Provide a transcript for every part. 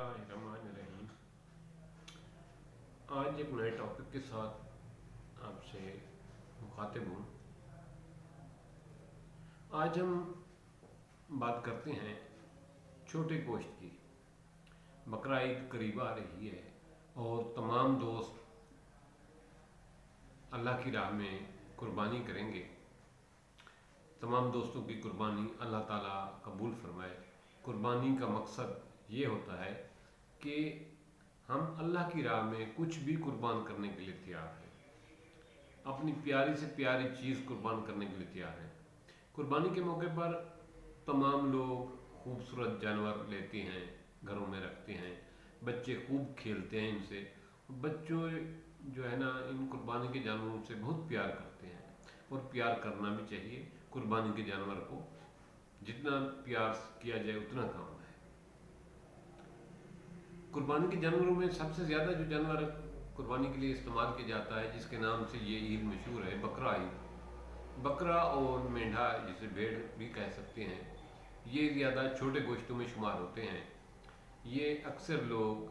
बिस्मिल्लाहिर्रहमानिर्रहीम। आज एक नए टॉपिक के साथ आपसे मुखातिब हूँ। आज हम बात करते हैं छोटे गोश्त की। बकरा ईद करीब आ रही है और तमाम दोस्त अल्लाह की राह में कुर्बानी करेंगे। तमाम दोस्तों की कुर्बानी अल्लाह ताला कबूल फरमाए। कुर्बानी का मकसद ये होता है कि हम अल्लाह की राह में कुछ भी कुर्बान करने के लिए तैयार हैं, अपनी प्यारी से प्यारी चीज़ कुर्बान करने के लिए तैयार हैं। कुर्बानी के मौके पर तमाम लोग खूबसूरत जानवर लेते हैं, घरों में रखते हैं, बच्चे खूब खेलते हैं इनसे। बच्चों जो है ना, इन कुर्बानी के जानवरों से बहुत प्यार करते हैं और प्यार करना भी चाहिए। कुर्बानी के जानवर को जितना प्यार किया जाए उतना कम है। कुर्बानी के जानवरों में सबसे ज़्यादा जो जानवर कुर्बानी के लिए इस्तेमाल किया जाता है, जिसके नाम से ये ईद मशहूर है, बकरा ईद। बकरा और मेंढा, जिसे भेड़ भी कह सकते हैं, ये ज़्यादा छोटे गोश्तों में शुमार होते हैं। ये अक्सर लोग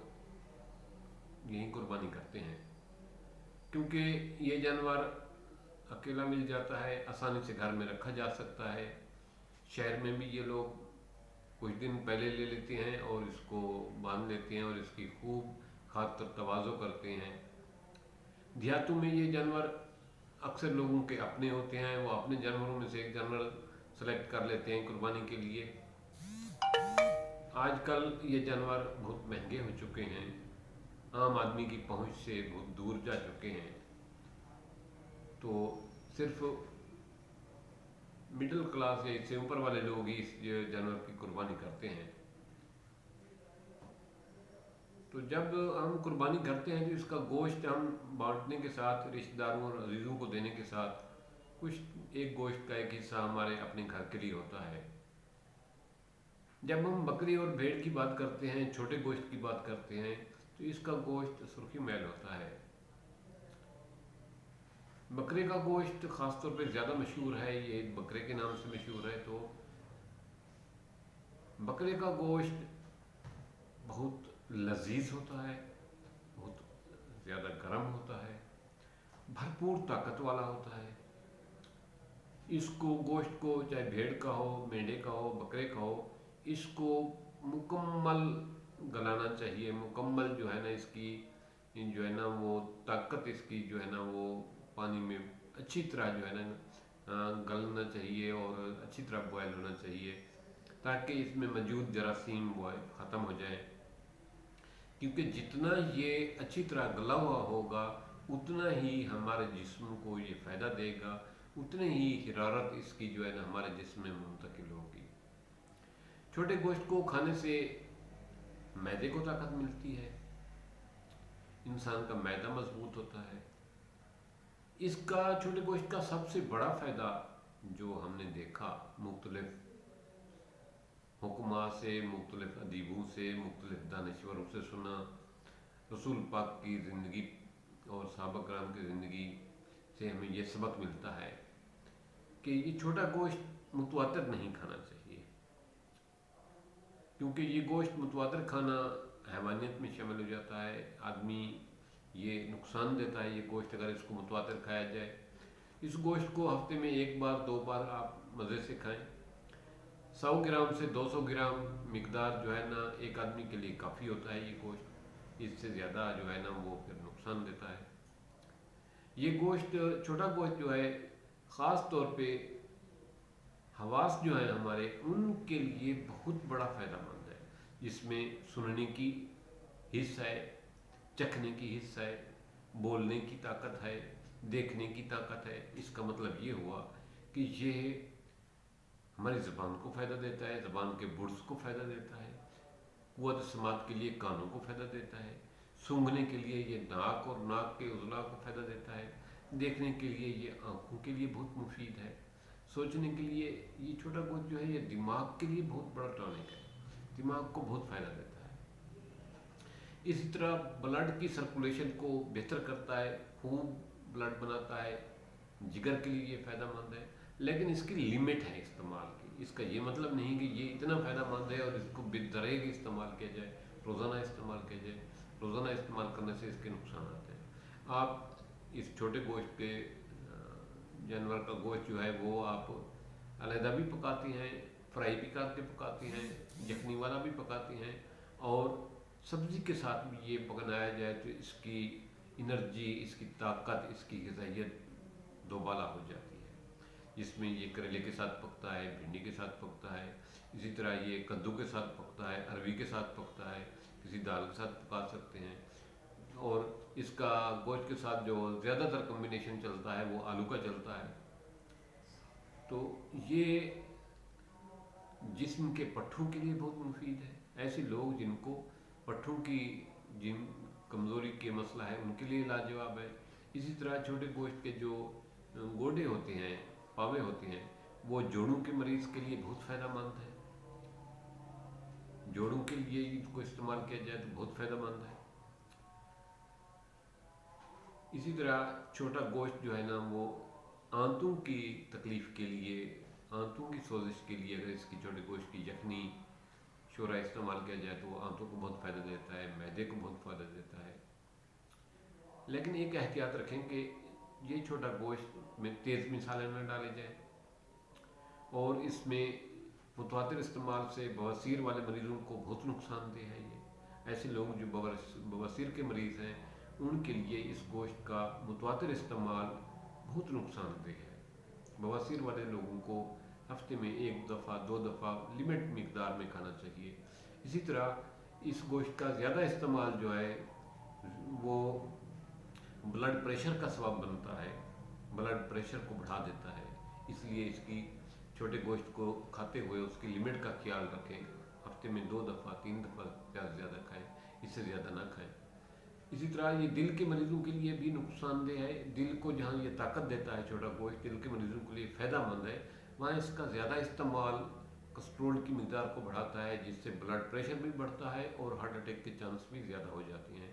यही कुर्बानी करते हैं क्योंकि ये जानवर अकेला मिल जाता है, आसानी से घर में रखा जा सकता है। शहर में भी ये लोग कुछ दिन पहले ले लेते हैं और इसको बांध लेते हैं और इसकी खूब खातर तवाज़ो करते हैं। देहातों में ये जानवर अक्सर लोगों के अपने होते हैं, वो अपने जानवरों में से एक जानवर सेलेक्ट कर लेते हैं कुर्बानी के लिए। आजकल ये जानवर बहुत महंगे हो चुके हैं, आम आदमी की पहुंच से बहुत दूर जा चुके हैं। तो सिर्फ मिडिल क्लास या इससे ऊपर वाले लोग ही इस जानवर की कुर्बानी करते हैं। तो जब हम कुर्बानी करते हैं तो इसका गोश्त हम बांटने के साथ, रिश्तेदारों और अजीज़ों को देने के साथ, कुछ एक गोश्त का एक हिस्सा हमारे अपने घर के लिए होता है। जब हम बकरी और भेड़ की बात करते हैं, छोटे गोश्त की बात करते हैं, तो इसका गोश्त सुर्खी मैल होता है। बकरे का गोश्त ख़ास तौर पे ज़्यादा मशहूर है, ये बकरे के नाम से मशहूर है। तो बकरे का गोश्त बहुत लजीज होता है, बहुत ज़्यादा गर्म होता है, भरपूर ताकत वाला होता है। इसको गोश्त को, चाहे भेड़ का हो, मेंढे का हो, बकरे का हो, इसको मुकम्मल गलाना चाहिए। मुकम्मल जो है ना, इसकी जो है ना वो ताकत, इसकी जो है ना वो पानी में अच्छी तरह जो है ना गलना चाहिए और अच्छी तरह बॉयल होना चाहिए, ताकि इसमें मौजूद जरासीम ख़त्म हो जाए। क्योंकि जितना ये अच्छी तरह गला हुआ होगा उतना ही हमारे जिस्म को ये फ़ायदा देगा, उतनी ही हरारत इसकी जो है ना हमारे जिस्म में मुंतकिल होगी। छोटे गोश्त को खाने से मैदे को ताकत मिलती है, इंसान का मैदा मजबूत होता है। इसका छोटे गोश्त का सबसे बड़ा फ़ायदा जो हमने देखा, मुख्तलिफ हुक्मा से, मुख्तलिफ अदीबों से, मुख्तलिफ दानिश्वरों से सुना, रसूल पाक की ज़िंदगी और सहाबा कराम की ज़िंदगी से हमें ये सबक मिलता है कि ये छोटा गोश्त मुतवातिर नहीं खाना चाहिए, क्योंकि ये गोश्त मुतवातिर खाना हैवानियत में शामिल हो जाता है। आदमी ये नुकसान देता है ये गोश्त अगर इसको मुतवातिर खाया जाए। इस गोश्त को हफ्ते में एक बार, दो बार आप मज़े से खाएं। 100 ग्राम से 200 ग्राम मिकदार जो है ना एक आदमी के लिए काफ़ी होता है ये गोश्त। इससे ज़्यादा जो है ना वो फिर नुकसान देता है। ये गोश्त, छोटा गोश्त जो है, ख़ास तौर पे हवास जो है हमारे, उनके लिए बहुत बड़ा फ़ायदामंद है। इसमें सुनने की हिस्स है, चखने की हिस्सा है, बोलने की ताकत है, देखने की ताकत है। इसका मतलब ये हुआ कि ये हमारी ज़बान को फ़ायदा देता है, ज़बान के बुर्स को फ़ायदा देता है, क़ुव्वत समात के लिए कानों को फ़ायदा देता है, सूंघने के लिए ये नाक और नाक के उज़ला को फ़ायदा देता है, देखने के लिए ये आँखों के लिए बहुत मुफीद है, सोचने के लिए ये छोटा गोश्त जो है ये दिमाग के लिए बहुत बड़ा टॉनिक है, दिमाग को बहुत फ़ायदा देता है। इसी तरह ब्लड की सर्कुलेशन को बेहतर करता है, खूब ब्लड बनाता है, जिगर के लिए ये फ़ायदेमंद है। लेकिन इसकी लिमिट है इस्तेमाल की। इसका ये मतलब नहीं कि ये इतना फ़ायदेमंद है और इसको बेदरेग इस्तेमाल किया जाए, रोज़ाना इस्तेमाल किया जाए। रोज़ाना इस्तेमाल करने से इसके नुकसान आते हैं। आप इस छोटे गोश्त के जानवर का गोश्त जो है वो आप अलहदा भी पकाती हैं, फ्राई भी करके पकाती हैं, यखनी वाला भी पकाती हैं, और सब्ज़ी के साथ भी ये पकाया जाए तो इसकी एनर्जी, इसकी ताकत, इसकी ग़िज़ाइयत दोबाला हो जाती है। जिसमें ये करेले के साथ पकता है, भिंडी के साथ पकता है, इसी तरह ये कद्दू के साथ पकता है, अरवी के साथ पकता है, किसी दाल के साथ पका सकते हैं। और इसका गोश्त के साथ जो ज़्यादातर कम्बिनेशन चलता है वो आलू का चलता है। तो ये जिस्म के पट्ठों के लिए बहुत मुफीद है। ऐसे लोग जिनको पट्ठों की जिन कमज़ोरी के मसला है उनके लिए लाजवाब है। इसी तरह छोटे गोश्त के जो गोडे होते हैं, पावे होते हैं, वो जोड़ों के मरीज़ के लिए बहुत फ़ायदेमंद है। जोड़ों के लिए इसको इस्तेमाल किया जाए तो बहुत फ़ायदेमंद है। इसी तरह छोटा गोश्त जो है ना वो आंतों की तकलीफ़ के लिए, आंतों की सोजिश के लिए अगर इसकी छोटे गोश्त की यखनी शोरा इस्तेमाल किया जाए तो वो आंतों को बहुत फ़ायदा देता है, मैदे को बहुत फ़ायदा देता है। लेकिन एक एहतियात रखें कि ये छोटा गोश्त में तेज़ मिसाले न डाले जाए, और इसमें मुतवातिर इस्तेमाल से बवासीर वाले मरीज़ों को बहुत नुकसानदेह है। ये ऐसे लोग जो बवासीर के मरीज़ हैं उनके लिए इस गोश्त का मुतवातिर इस्तेमाल बहुत नुकसानदेह है। बवासीर वाले लोगों को हफ्ते में 1 दफ़ा 2 दफ़ा लिमिट मिकदार में खाना चाहिए। इसी तरह इस गोश्त का ज़्यादा इस्तेमाल जो है वो ब्लड प्रेशर का सबब बनता है, ब्लड प्रेशर को बढ़ा देता है। इसलिए इसकी छोटे गोश्त को खाते हुए उसकी लिमिट का ख्याल रखें। हफ्ते में 2 दफ़ा 3 दफ़ा ज़्यादा खाएं, इससे ज़्यादा ना खाएं। इसी तरह ये दिल के मरीज़ों के लिए भी नुकसानदेह है। दिल को जहाँ ये ताकत देता है छोटा गोश्त, दिल के मरीज़ों के लिए फ़ायदेमंद है, वहाँ इसका ज़्यादा इस्तेमाल कोलेस्ट्रॉल की मिकदार को बढ़ाता है, जिससे ब्लड प्रेशर भी बढ़ता है और हार्ट अटैक के चांस भी ज़्यादा हो जाते हैं।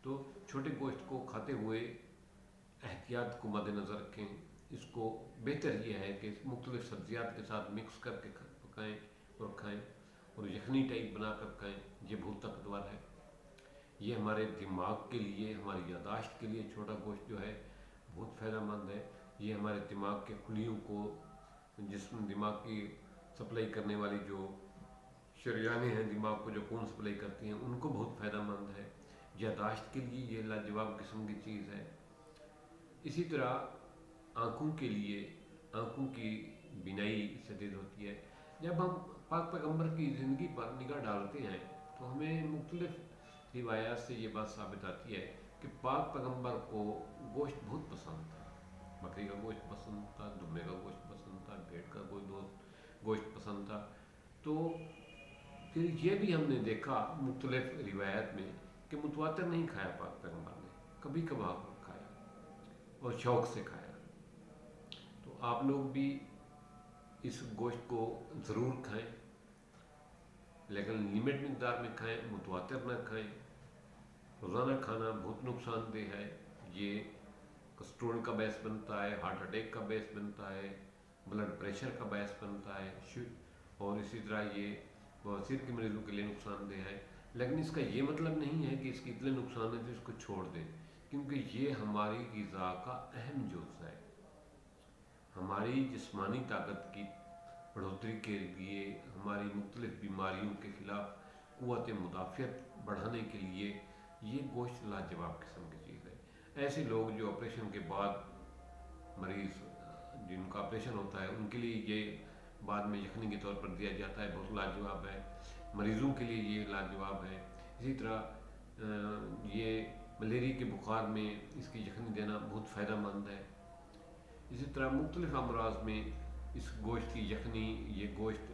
तो छोटे गोश्त को खाते हुए एहतियात को मद्देनज़र रखें। इसको बेहतर यह है कि मुख्तलिफ़ सब्ज़ियात के साथ मिक्स करके पकाएँ और खाएँ, और यखनी टाइप बना कर खाएँ। ये बहुत ताकतवर है। ये हमारे दिमाग के लिए, हमारी यादाश्त के लिए छोटा गोश्त जो है बहुत फ़ायदेमंद है। ये हमारे दिमाग के खुलियों को, जिसमें दिमाग की सप्लाई करने वाली जो शरियानें हैं दिमाग को जो खून सप्लाई करती हैं उनको बहुत फ़ायदेमंद है। यादाश्त के लिए ये लाजवाब किस्म की चीज़ है। इसी तरह आँखों के लिए, आँखों की बिनाई इससे तेज़ होती है। जब हम पाक पैगम्बर की ज़िंदगी पर निगाह डालते हैं तो हमें मुख्तलिफ़ रिवायात से ये बात साबित आती है कि पाक पैगम्बर को गोश्त बहुत पसंद था। बकरी का गोश्त पसंद था, दुम्बे का गोश्त पसंद था, भेड़ का गोश्त पसंद था। तो फिर ये भी हमने देखा मुख्तलिफ़ रिवायात में कि मुतवातिर नहीं खाया पाक पैगम्बर ने, कभी कभार खाया और शौक़ से खाया। तो आप लोग भी इस गोश्त को ज़रूर खाएं, लेकिन लिमिट मिकदार में खाएं, मुतवातिर ना खाएं। रोज़ाना खाना बहुत नुकसानदेह है। ये कोलेस्ट्रॉल का बायस बनता है, हार्ट अटैक का बायस बनता है, ब्लड प्रेशर का बायस बनता है, और इसी तरह ये बवासीर के मरीज़ों के लिए नुकसानदेह है। लेकिन इसका ये मतलब नहीं है कि इसके इतने नुकसान है तो इसको छोड़ दें, क्योंकि ये हमारी ग़िज़ा का अहम जुज़ है। हमारी जिस्मानी ताकत की बढ़ोतरी के लिए, हमारी मुख्तलिफ़ बीमारियों के ख़िलाफ़ क़ुव्वत मुदाफ़ियत बढ़ाने के लिए ये गोश्त लाजवाब किस्म की चीज़ है। ऐसे लोग जो ऑपरेशन के बाद, मरीज़ जिनका ऑपरेशन होता है उनके लिए ये बाद में यखनी के तौर पर दिया जाता है, बहुत लाजवाब है। मरीज़ों के लिए ये लाजवाब है। इसी तरह ये मलेरिया के बुखार में इसकी यखनी देना बहुत फ़ायदेमंद है। इसी तरह मुख्तलिफ़ अमराज में इस गोश्त की यखनी, ये गोश्त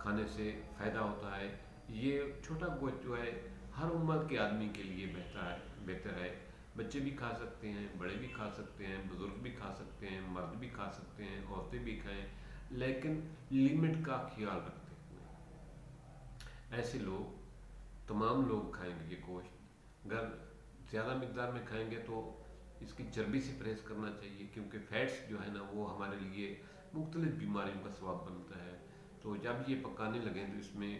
खाने से फ़ायदा होता है। ये छोटा गोश्त जो है हर उम्र के आदमी के लिए बेहतर है। बच्चे भी खा सकते हैं, बड़े भी खा सकते हैं, बुज़ुर्ग भी खा सकते हैं, मर्द भी खा सकते हैं, औरतें भी खाएं, लेकिन लिमिट का ख्याल रखते हुए। ऐसे लोग, तमाम लोग खाएंगे ये गोश्त। अगर ज़्यादा मिकदार में खाएंगे तो इसकी चर्बी से परहेज़ करना चाहिए, क्योंकि फ़ैट्स जो है ना वो हमारे लिए मुख्तलिफ़ बीमारियों का सबब बनता है। तो जब ये पकाने लगें तो इसमें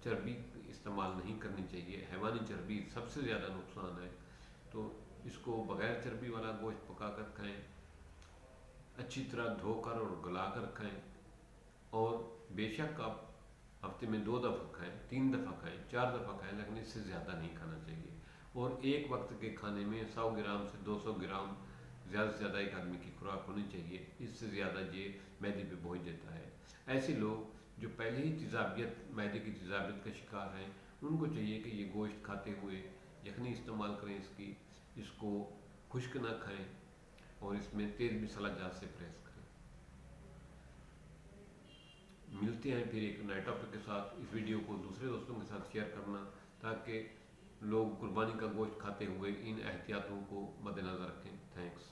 चर्बी इस्तेमाल नहीं करनी चाहिए। हैवानी चर्बी सबसे ज़्यादा नुकसान है, तो इसको बग़ैर चर्बी वाला गोश्त पका कर खाएँ, अच्छी तरह धोकर और गला कर खाएँ। और बेशक आप हफ्ते में 2 दफ़ा खाएँ, 3 दफ़ा खाएँ, 4 दफ़ा खाएँ, लेकिन इससे ज़्यादा नहीं खाना चाहिए। और एक वक्त के खाने में 100 ग्राम से 200 ग्राम ज़्यादा से ज़्यादा एक आदमी की खुराक होनी चाहिए। इससे ज़्यादा ये मैदे पे बोझ देता है। ऐसे लोग जो पहले ही मैदे की तेज़ाबियत का शिकार हैं, उनको चाहिए कि ये गोश्त खाते हुए यखनी इस्तेमाल करें इसको खुश्क ना खाएं और इसमें तेज़ मसाला जात से परहेज़ करें। मिलते हैं फिर एक नए टॉपिक के साथ। इस वीडियो को दूसरे दोस्तों के साथ शेयर करना, ताकि लोग कुर्बानी का गोश्त खाते हुए इन एहतियातों को मद्देनज़र रखें। थैंक्स।